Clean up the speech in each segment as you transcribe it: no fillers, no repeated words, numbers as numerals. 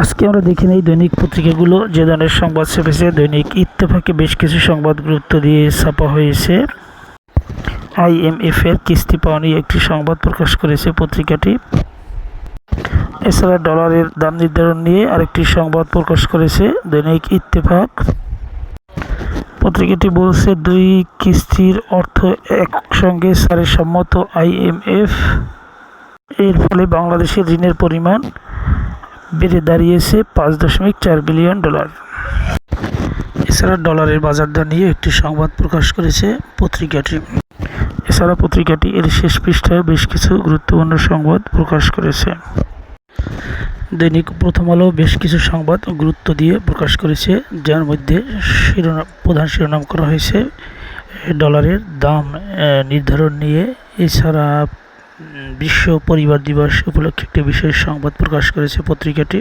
আজকে আমরা দেখে নেই দৈনিক পত্রিকাগুলো যে ধরনের সংবাদ ছাপেছে। দৈনিক ইত্তেফাকে বেশ কিছু সংবাদ গুরুত্ব দিয়ে ছাপা হয়েছে। IMF এর কিস্তি পাওয়া নিয়ে একটি সংবাদ প্রকাশ করেছে পত্রিকাটি। এছাড়া ডলারের দাম নির্ধারণ নিয়ে আরেকটি সংবাদ প্রকাশ করেছে দৈনিক ইত্তেফাক। পত্রিকাটি বলছে, দুই কিস্তির অর্থ একসঙ্গে ছাড়ে সম্মত IMF। এর ফলে বাংলাদেশের ঋণের পরিমাণ বেড়ে দাঁড়িয়েছে $5.4 বিলিয়ন। এছাড়া ডলারের বাজার দর নিয়ে একটি সংবাদ প্রকাশ করেছে পত্রিকাটি। এছাড়া পত্রিকাটি এর শেষ পৃষ্ঠায় বেশ কিছু গুরুত্বপূর্ণ সংবাদ প্রকাশ করেছে। দৈনিক প্রথম আলো বেশ কিছু সংবাদ গুরুত্ব দিয়ে প্রকাশ করেছে, যার মধ্যে প্রধান শিরোনাম করা হয়েছে ডলারের দাম নির্ধারণ নিয়ে। এছাড়া বিশ্ব পরিবার দিবস উপলক্ষে একটি বিশেষ সংবাদ প্রকাশ করেছে পত্রিকাটি।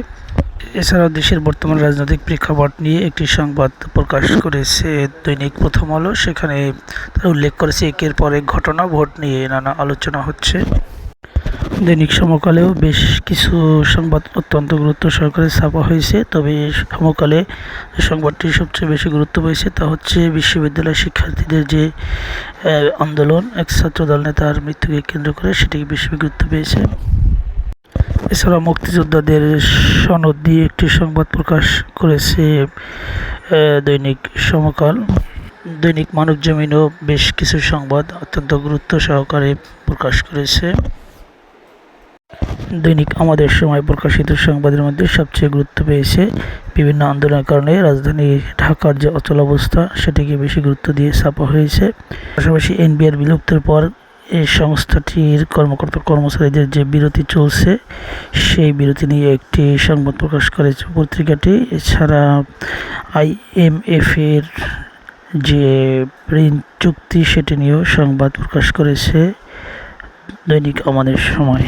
এছাড়াও দেশের বর্তমান রাজনৈতিক প্রেক্ষাপট নিয়ে একটি সংবাদ প্রকাশ করেছে দৈনিক প্রথম আলো। সেখানে তারা উল্লেখ করেছে একের পর এক ঘটনা, ভোট নিয়ে নানা আলোচনা হচ্ছে। দৈনিক সমকালেও বেশ কিছু সংবাদ অত্যন্ত গুরুত্ব সহকারে ছাপা হয়েছে। তবে সমকালে যে সংবাদটি সবচেয়ে বেশি গুরুত্ব পেয়েছে তা হচ্ছে বিশ্ববিদ্যালয় শিক্ষার্থীদের যে আন্দোলন, এক ছাত্রদল নেতার মৃত্যুকে কেন্দ্র করে, সেটিকে বেশি গুরুত্ব পেয়েছে। এছাড়া মুক্তিযোদ্ধাদের সনদ দিয়ে একটি সংবাদ প্রকাশ করেছে দৈনিক সমকাল। দৈনিক মানবজমিনও বেশ কিছু সংবাদ অত্যন্ত গুরুত্ব সহকারে প্রকাশ করেছে। দৈনিক আমাদের সময় প্রকাশিত সংবাদের মধ্যে সবচেয়ে গুরুত্ব পেয়েছে বিভিন্ন আন্দোলনের কারণে রাজধানী ঢাকার যে অচলাবস্থা, সেটিকে বেশি গুরুত্ব দিয়ে ছাপা হয়েছে। পাশাপাশি NBR বিলুপ্তির পর এই সংস্থাটির কর্মকর্তা কর্মচারীদের যে বিরতি চলছে, সেই বিরতি নিয়ে একটি সংবাদ প্রকাশ করেছে পত্রিকাটি। এছাড়া IMF এর যে ঋণ চুক্তি, সেটি নিয়েও সংবাদ প্রকাশ করেছে দৈনিক আমাদের সময়।